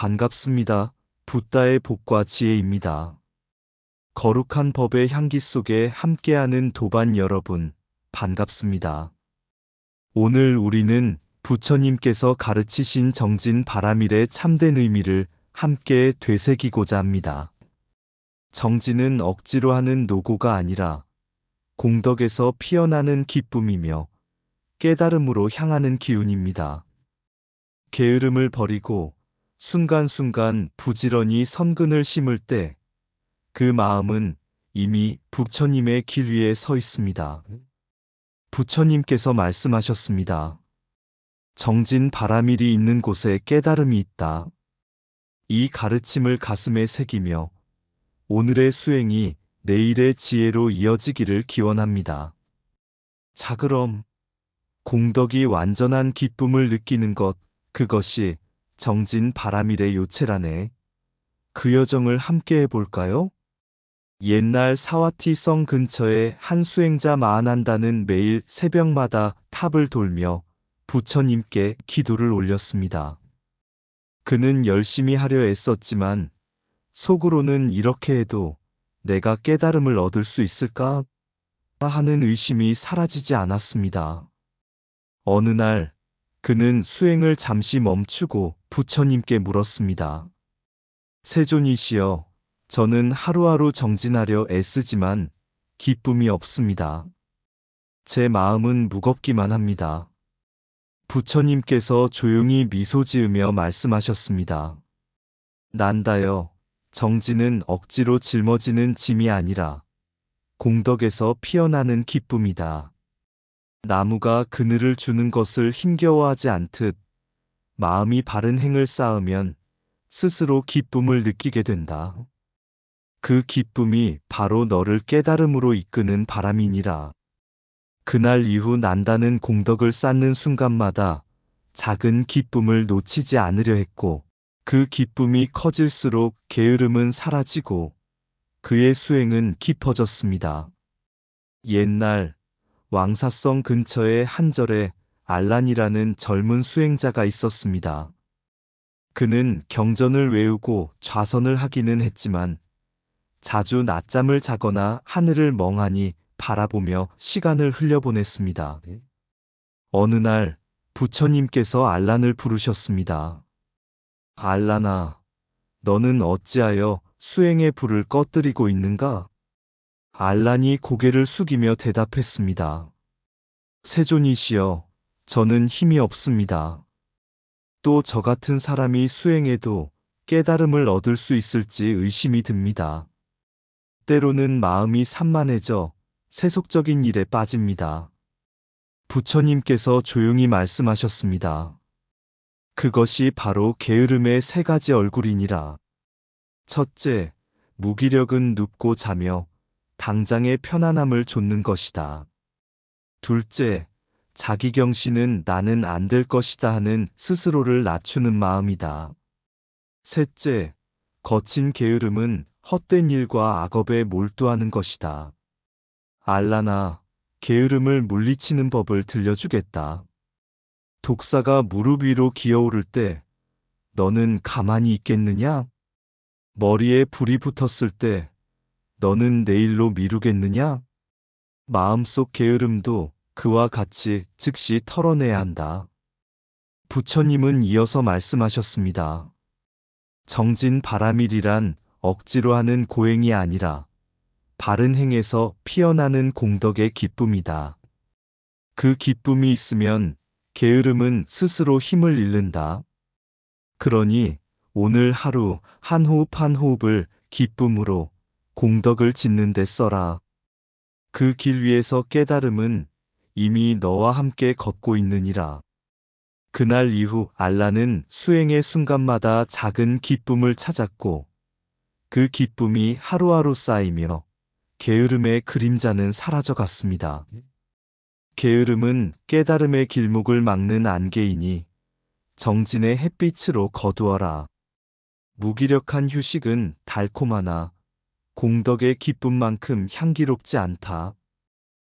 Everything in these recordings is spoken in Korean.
반갑습니다. 붓다의 복과 지혜입니다. 거룩한 법의 향기 속에 함께하는 도반 여러분, 반갑습니다. 오늘 우리는 부처님께서 가르치신 정진 바라밀의 참된 의미를 함께 되새기고자 합니다. 정진은 억지로 하는 노고가 아니라 공덕에서 피어나는 기쁨이며 깨달음으로 향하는 기운입니다. 게으름을 버리고 순간순간 부지런히 선근을 심을 때 그 마음은 이미 부처님의 길 위에 서 있습니다. 부처님께서 말씀하셨습니다. 정진 바라밀이 있는 곳에 깨달음이 있다. 이 가르침을 가슴에 새기며 오늘의 수행이 내일의 지혜로 이어지기를 기원합니다. 자, 그럼 공덕이 완전한 기쁨을 느끼는 것, 그것이 정진 바라밀의 요체라네. 그 여정을 함께 해볼까요? 옛날 사와티 성 근처에 한 수행자 마한한다는 매일 새벽마다 탑을 돌며 부처님께 기도를 올렸습니다. 그는 열심히 하려 애썼지만 속으로는 이렇게 해도 내가 깨달음을 얻을 수 있을까 하는 의심이 사라지지 않았습니다. 어느 날 그는 수행을 잠시 멈추고 부처님께 물었습니다. 세존이시여, 저는 하루하루 정진하려 애쓰지만 기쁨이 없습니다. 제 마음은 무겁기만 합니다. 부처님께서 조용히 미소 지으며 말씀하셨습니다. 난다여, 정진은 억지로 짊어지는 짐이 아니라 공덕에서 피어나는 기쁨이다. 나무가 그늘을 주는 것을 힘겨워하지 않듯 마음이 바른 행을 쌓으면 스스로 기쁨을 느끼게 된다. 그 기쁨이 바로 너를 깨달음으로 이끄는 바람이니라. 그날 이후 난다는 공덕을 쌓는 순간마다 작은 기쁨을 놓치지 않으려 했고, 그 기쁨이 커질수록 게으름은 사라지고 그의 수행은 깊어졌습니다. 옛날 왕사성 근처에 한 절에 알란이라는 젊은 수행자가 있었습니다. 그는 경전을 외우고 좌선을 하기는 했지만 자주 낮잠을 자거나 하늘을 멍하니 바라보며 시간을 흘려보냈습니다. 어느 날 부처님께서 알란을 부르셨습니다. 알란아, 너는 어찌하여 수행의 불을 꺼뜨리고 있는가? 알란이 고개를 숙이며 대답했습니다. 세존이시여, 저는 힘이 없습니다. 또 저 같은 사람이 수행해도 깨달음을 얻을 수 있을지 의심이 듭니다. 때로는 마음이 산만해져 세속적인 일에 빠집니다. 부처님께서 조용히 말씀하셨습니다. 그것이 바로 게으름의 세 가지 얼굴이니라. 첫째, 무기력은 눕고 자며 당장의 편안함을 좇는 것이다. 둘째, 자기경신은 나는 안 될 것이다 하는 스스로를 낮추는 마음이다. 셋째, 거친 게으름은 헛된 일과 악업에 몰두하는 것이다. 알란아, 게으름을 물리치는 법을 들려주겠다. 독사가 무릎 위로 기어오를 때 너는 가만히 있겠느냐? 머리에 불이 붙었을 때 너는 내일로 미루겠느냐? 마음속 게으름도 그와 같이 즉시 털어내야 한다. 부처님은 이어서 말씀하셨습니다. 정진 바라밀이란 억지로 하는 고행이 아니라 바른 행에서 피어나는 공덕의 기쁨이다. 그 기쁨이 있으면 게으름은 스스로 힘을 잃는다. 그러니 오늘 하루 한 호흡 한 호흡을 기쁨으로 공덕을 짓는 데 써라. 그 길 위에서 깨달음은 이미 너와 함께 걷고 있느니라. 그날 이후 알란은 수행의 순간마다 작은 기쁨을 찾았고 그 기쁨이 하루하루 쌓이며 게으름의 그림자는 사라져갔습니다. 게으름은 깨달음의 길목을 막는 안개이니 정진의 햇빛으로 거두어라. 무기력한 휴식은 달콤하나 공덕의 기쁨만큼 향기롭지 않다.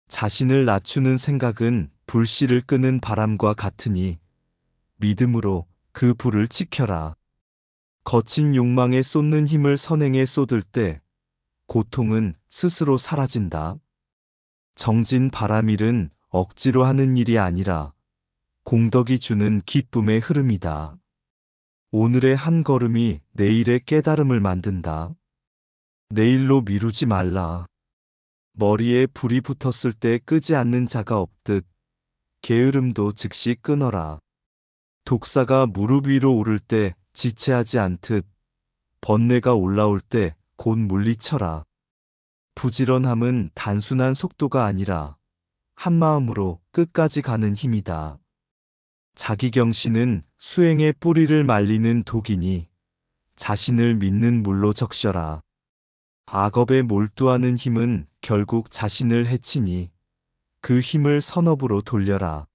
자신을 낮추는 생각은 불씨를 끄는 바람과 같으니 믿음으로 그 불을 지켜라. 거친 욕망에 쏟는 힘을 선행에 쏟을 때 고통은 스스로 사라진다. 정진 바라밀은 억지로 하는 일이 아니라 공덕이 주는 기쁨의 흐름이다. 오늘의 한 걸음이 내일의 깨달음을 만든다. 내일로 미루지 말라. 머리에 불이 붙었을 때 끄지 않는 자가 없듯 게으름도 즉시 끊어라. 독사가 무릎 위로 오를 때 지체하지 않듯 번뇌가 올라올 때 곧 물리쳐라. 부지런함은 단순한 속도가 아니라 한마음으로 끝까지 가는 힘이다. 자기경신은 수행의 뿌리를 말리는 독이니 자신을 믿는 물로 적셔라. 악업에 몰두하는 힘은 결국 자신을 해치니 그 힘을 선업으로 돌려라.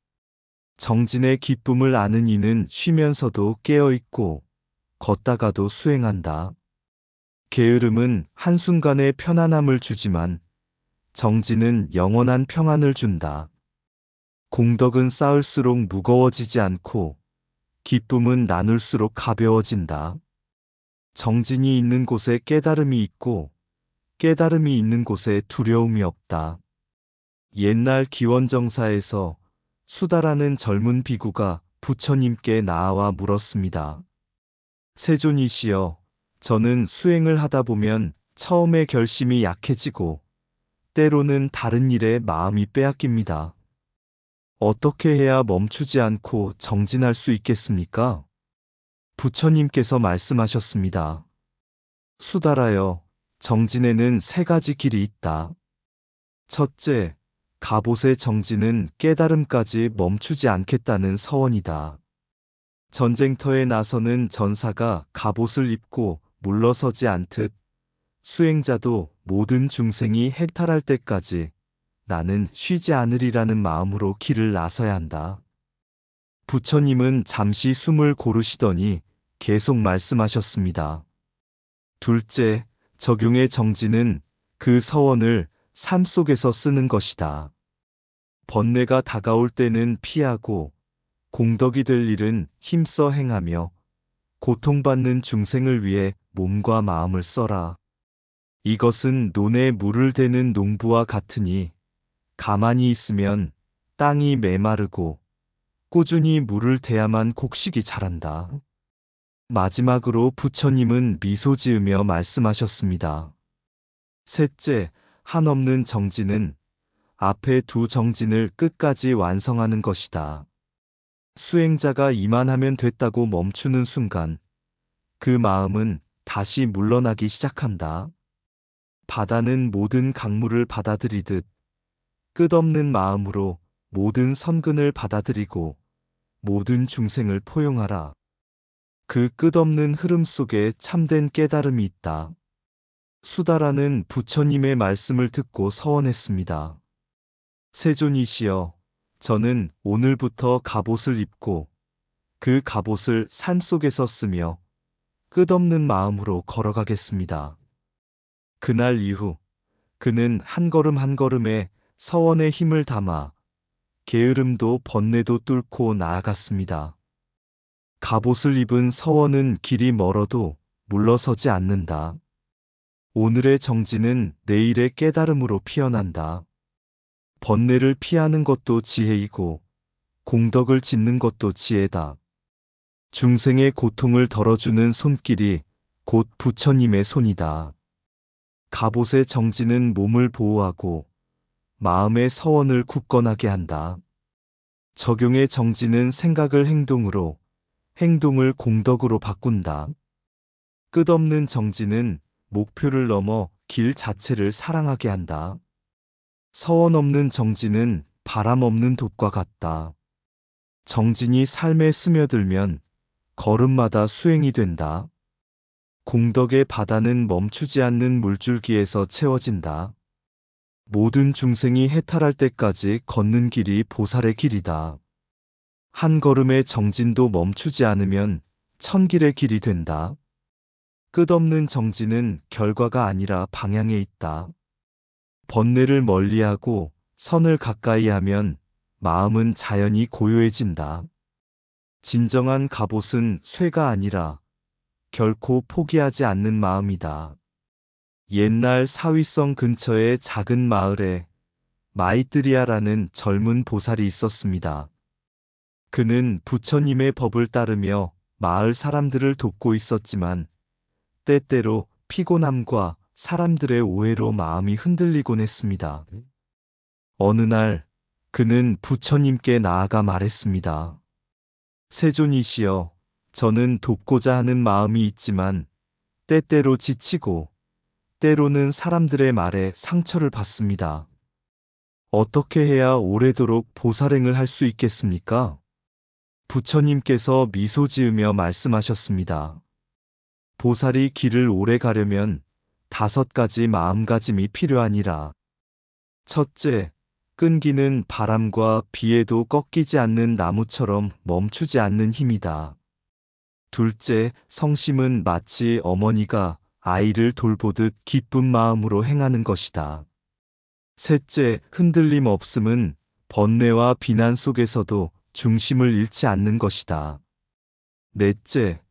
정진의 기쁨을 아는 이는 쉬면서도 깨어있고 걷다가도 수행한다. 게으름은 한순간의 편안함을 주지만 정진은 영원한 평안을 준다. 공덕은 쌓을수록 무거워지지 않고 기쁨은 나눌수록 가벼워진다. 정진이 있는 곳에 깨달음이 있고 깨달음이 있는 곳에 두려움이 없다. 옛날 기원정사에서 수다라는 젊은 비구가 부처님께 나아와 물었습니다. 세존이시여, 저는 수행을 하다 보면 처음에 결심이 약해지고 때로는 다른 일에 마음이 빼앗깁니다. 어떻게 해야 멈추지 않고 정진할 수 있겠습니까? 부처님께서 말씀하셨습니다. 수달하여, 정진에는 세 가지 길이 있다. 첫째, 갑옷의 정진은 깨달음까지 멈추지 않겠다는 서원이다. 전쟁터에 나서는 전사가 갑옷을 입고 물러서지 않듯 수행자도 모든 중생이 해탈할 때까지 나는 쉬지 않으리라는 마음으로 길을 나서야 한다. 부처님은 잠시 숨을 고르시더니 계속 말씀하셨습니다. 둘째, 적용의 정진은 그 서원을 삶 속에서 쓰는 것이다. 번뇌가 다가올 때는 피하고 공덕이 될 일은 힘써 행하며 고통받는 중생을 위해 몸과 마음을 써라. 이것은 논에 물을 대는 농부와 같으니 가만히 있으면 땅이 메마르고 꾸준히 물을 대야만 곡식이 자란다. 마지막으로 부처님은 미소 지으며 말씀하셨습니다. 셋째, 한없는 정진은 앞에 두 정진을 끝까지 완성하는 것이다. 수행자가 이만하면 됐다고 멈추는 순간 그 마음은 다시 물러나기 시작한다. 바다는 모든 강물을 받아들이듯 끝없는 마음으로 모든 선근을 받아들이고 모든 중생을 포용하라. 그 끝없는 흐름 속에 참된 깨달음이 있다. 수다라는 부처님의 말씀을 듣고 서원했습니다. 세존이시여, 저는 오늘부터 갑옷을 입고 그 갑옷을 삶 속에서 쓰며 끝없는 마음으로 걸어가겠습니다. 그날 이후 그는 한 걸음 한 걸음에 서원의 힘을 담아 게으름도 번뇌도 뚫고 나아갔습니다. 갑옷을 입은 서원은 길이 멀어도 물러서지 않는다. 오늘의 정진은 내일의 깨달음으로 피어난다. 번뇌를 피하는 것도 지혜이고 공덕을 짓는 것도 지혜다. 중생의 고통을 덜어주는 손길이 곧 부처님의 손이다. 갑옷의 정진은 몸을 보호하고 마음의 서원을 굳건하게 한다. 적용의 정진은 생각을 행동으로, 행동을 공덕으로 바꾼다. 끝없는 정진은 목표를 넘어 길 자체를 사랑하게 한다. 서원 없는 정진은 바람 없는 돛과 같다. 정진이 삶에 스며들면 걸음마다 수행이 된다. 공덕의 바다는 멈추지 않는 물줄기에서 채워진다. 모든 중생이 해탈할 때까지 걷는 길이 보살의 길이다. 한 걸음의 정진도 멈추지 않으면 천길의 길이 된다. 끝없는 정진은 결과가 아니라 방향에 있다. 번뇌를 멀리하고 선을 가까이 하면 마음은 자연히 고요해진다. 진정한 갑옷은 쇠가 아니라 결코 포기하지 않는 마음이다. 옛날 사위성 근처의 작은 마을에 마이뜨리아라는 젊은 보살이 있었습니다. 그는 부처님의 법을 따르며 마을 사람들을 돕고 있었지만 때때로 피곤함과 사람들의 오해로 마음이 흔들리곤 했습니다. 어느 날 그는 부처님께 나아가 말했습니다. 세존이시여, 저는 돕고자 하는 마음이 있지만 때때로 지치고 때로는 사람들의 말에 상처를 받습니다. 어떻게 해야 오래도록 보살행을 할 수 있겠습니까? 부처님께서 미소 지으며 말씀하셨습니다. 보살이 길을 오래 가려면 5가지 마음가짐이 필요하니라. 첫째, 끈기는 바람과 비에도 꺾이지 않는 나무처럼 멈추지 않는 힘이다. 둘째, 성심은 마치 어머니가 아이를 돌보듯 기쁜 마음으로 행하는 것이다. 셋째, 흔들림 없음은 번뇌와 비난 속에서도 중심을 잃지 않는 것이다. 넷째,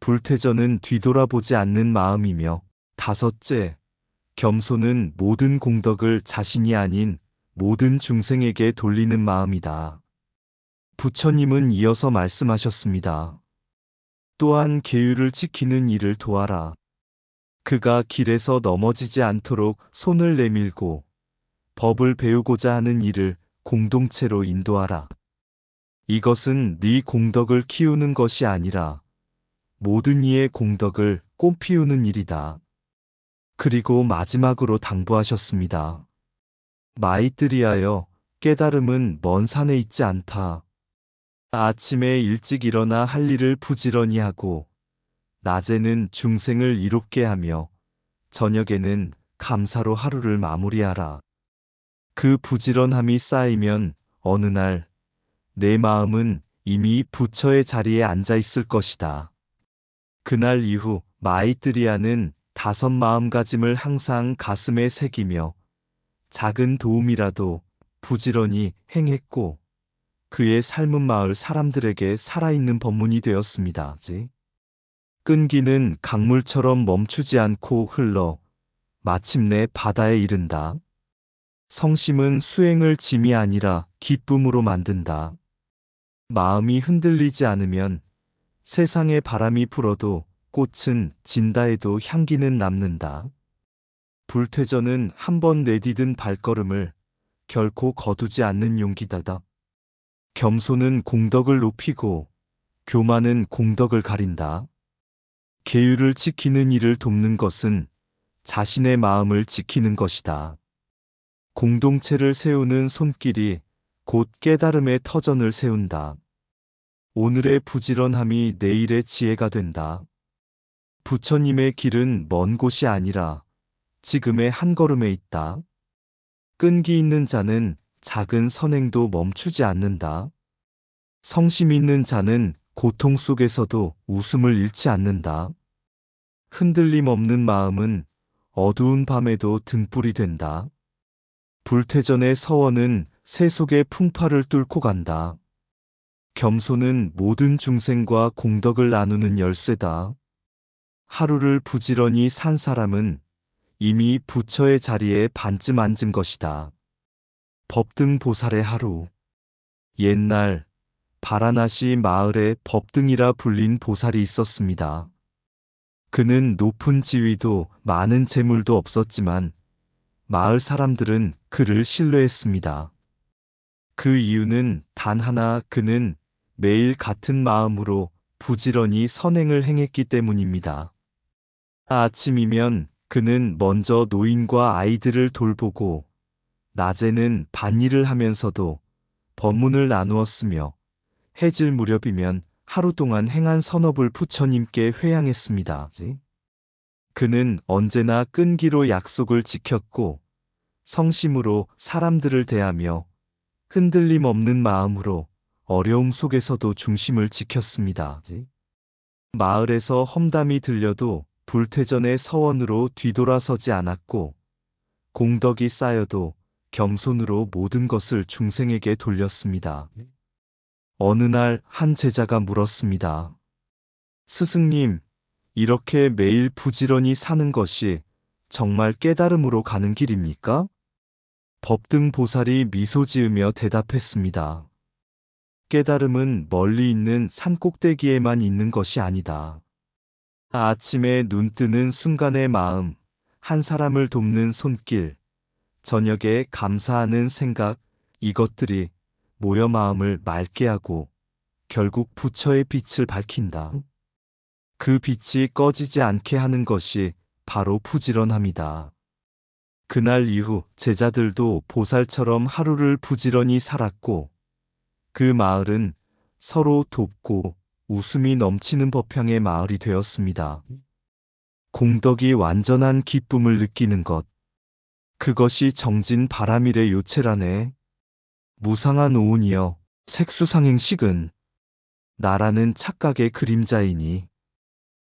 불퇴전은 뒤돌아보지 않는 마음이며, 다섯째, 겸손은 모든 공덕을 자신이 아닌 모든 중생에게 돌리는 마음이다. 부처님은 이어서 말씀하셨습니다. 또한 계율을 지키는 일을 도와라. 그가 길에서 넘어지지 않도록 손을 내밀고 법을 배우고자 하는 일을 공동체로 인도하라. 이것은 네 공덕을 키우는 것이 아니라 모든 이의 공덕을 꽃피우는 일이다. 그리고 마지막으로 당부하셨습니다. 마이뜨리하여 깨달음은 먼 산에 있지 않다. 아침에 일찍 일어나 할 일을 부지런히 하고 낮에는 중생을 이롭게 하며 저녁에는 감사로 하루를 마무리하라. 그 부지런함이 쌓이면 어느 날 내 마음은 이미 부처의 자리에 앉아 있을 것이다. 그날 이후 마이뜨리아는 5 마음가짐을 항상 가슴에 새기며 작은 도움이라도 부지런히 행했고 그의 삶은 마을 사람들에게 살아있는 법문이 되었습니다. 끈기는 강물처럼 멈추지 않고 흘러 마침내 바다에 이른다. 성심은 수행을 짐이 아니라 기쁨으로 만든다. 마음이 흔들리지 않으면 세상에 바람이 불어도 꽃은 진다 해도 향기는 남는다. 불퇴전은 한 번 내디딘 발걸음을 결코 거두지 않는 용기다. 겸손은 공덕을 높이고 교만은 공덕을 가린다. 계율을 지키는 이를 돕는 것은 자신의 마음을 지키는 것이다. 공동체를 세우는 손길이 곧 깨달음의 터전을 세운다. 오늘의 부지런함이 내일의 지혜가 된다. 부처님의 길은 먼 곳이 아니라 지금의 한 걸음에 있다. 끈기 있는 자는 작은 선행도 멈추지 않는다. 성심 있는 자는 고통 속에서도 웃음을 잃지 않는다. 흔들림 없는 마음은 어두운 밤에도 등불이 된다. 불퇴전의 서원은 새 속의 풍파를 뚫고 간다. 겸손은 모든 중생과 공덕을 나누는 열쇠다. 하루를 부지런히 산 사람은 이미 부처의 자리에 반쯤 앉은 것이다. 법등 보살의 하루. 옛날 바라나시 마을에 법등이라 불린 보살이 있었습니다. 그는 높은 지위도 많은 재물도 없었지만 마을 사람들은 그를 신뢰했습니다. 그 이유는 단 하나, 그는 매일 같은 마음으로 부지런히 선행을 행했기 때문입니다. 아침이면 그는 먼저 노인과 아이들을 돌보고 낮에는 밭일을 하면서도 법문을 나누었으며 해질 무렵이면 하루 동안 행한 선업을 부처님께 회양했습니다. 그는 언제나 끈기로 약속을 지켰고 성심으로 사람들을 대하며 흔들림 없는 마음으로 어려움 속에서도 중심을 지켰습니다. 마을에서 험담이 들려도 불퇴전의 서원으로 뒤돌아서지 않았고 공덕이 쌓여도 겸손으로 모든 것을 중생에게 돌렸습니다. 어느 날 한 제자가 물었습니다. 스승님, 이렇게 매일 부지런히 사는 것이 정말 깨달음으로 가는 길입니까? 법등 보살이 미소 지으며 대답했습니다. 깨달음은 멀리 있는 산 꼭대기에만 있는 것이 아니다. 아침에 눈 뜨는 순간의 마음, 한 사람을 돕는 손길, 저녁에 감사하는 생각, 이것들이 모여 마음을 맑게 하고 결국 부처의 빛을 밝힌다. 그 빛이 꺼지지 않게 하는 것이 바로 부지런함이다. 그날 이후 제자들도 보살처럼 하루를 부지런히 살았고 그 마을은 서로 돕고 웃음이 넘치는 법향의 마을이 되었습니다. 공덕이 완전한 기쁨을 느끼는 것. 그것이 정진 바람일의 요체라네. 무상한 오운이여 색수상행식은 나라는 착각의 그림자이니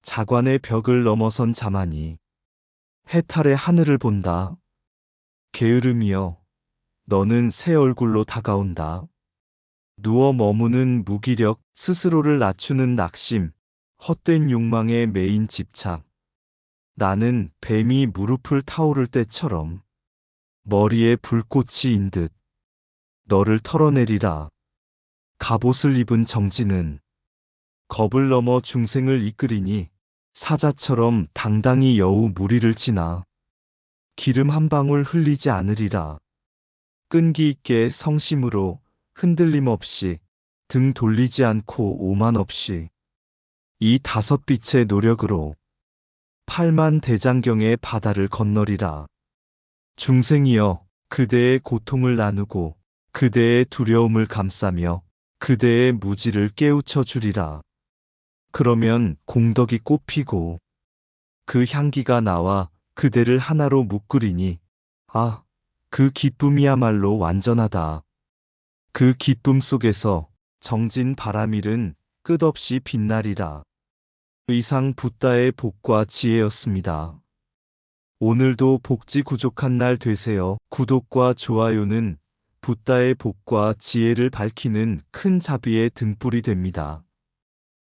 자관의 벽을 넘어선 자만이 해탈의 하늘을 본다. 게으름이여 너는 새 얼굴로 다가온다. 누워 머무는 무기력, 스스로를 낮추는 낙심, 헛된 욕망에 매인 집착. 나는 뱀이 무릎을 타오를 때처럼 머리에 불꽃이 인 듯 너를 털어내리라. 갑옷을 입은 정진은 겁을 넘어 중생을 이끌이니 사자처럼 당당히 여우 무리를 지나 기름 한 방울 흘리지 않으리라. 끈기 있게 성심으로 흔들림 없이 등 돌리지 않고 오만 없이 이 다섯 빛의 노력으로 8만 대장경의 바다를 건너리라. 중생이여 그대의 고통을 나누고 그대의 두려움을 감싸며 그대의 무지를 깨우쳐 주리라. 그러면 공덕이 꽃피고 그 향기가 나와 그대를 하나로 묶으리니 아, 그 기쁨이야말로 완전하다. 그 기쁨 속에서 정진 바람일은 끝없이 빛나리라. 이상 붓다의 복과 지혜였습니다. 오늘도 복지 구족한 날 되세요. 구독과 좋아요는 붓다의 복과 지혜를 밝히는 큰 자비의 등불이 됩니다.